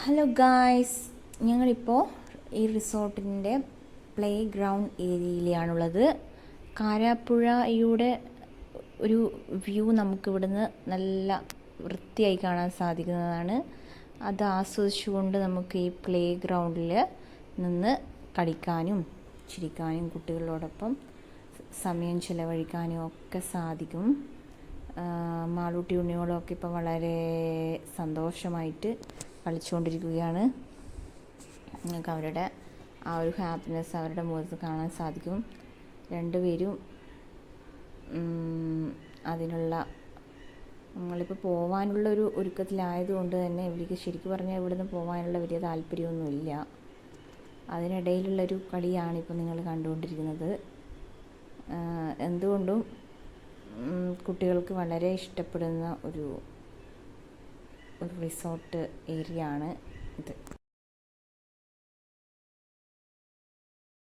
Hello guys, ഞങ്ങളിപ്പോൾ ഈ റിസോർട്ടിൻ്റെ പ്ലേ ഗ്രൗണ്ട് ഏരിയയിലാണുള്ളത്. കാരാപ്പുഴയുടെ ഒരു വ്യൂ നമുക്കിവിടുന്ന് നല്ല വൃത്തിയായി കാണാൻ സാധിക്കുന്നതാണ്. അത് ആസ്വദിച്ചുകൊണ്ട് നമുക്ക് ഈ പ്ലേ ഗ്രൗണ്ടിൽ നിന്ന് കളിക്കാനും ചിരിക്കാനും കുട്ടികളോടൊപ്പം സമയം ചിലവഴിക്കാനും ഒക്കെ സാധിക്കും. മാളൂട്ടി ഉണ്ണിയോളൊക്കെ ഇപ്പം വളരെ സന്തോഷമായിട്ട് കളിച്ചുകൊണ്ടിരിക്കുകയാണ്. നിങ്ങൾക്ക് അവരുടെ ആ ഒരു ഹാപ്പിനെസ് അവരുടെ മുഖത്ത് കാണാൻ സാധിക്കും. രണ്ടുപേരും അതിനുള്ള നമ്മളിപ്പോൾ പോകാനുള്ളൊരു ഒരുക്കത്തിലായതുകൊണ്ട് തന്നെ ഇവർക്ക് ശരിക്കും പറഞ്ഞാൽ ഇവിടുന്ന് പോകാനുള്ള വലിയ താല്പര്യമൊന്നുമില്ല. അതിനിടയിലുള്ളൊരു കളിയാണിപ്പോൾ നിങ്ങൾ കണ്ടുകൊണ്ടിരിക്കുന്നത്. എന്തുകൊണ്ടും കുട്ടികൾക്ക് വളരെ ഇഷ്ടപ്പെടുന്ന ഒരു റിസോർട്ട് ഏരിയ ആണ് ഇത്.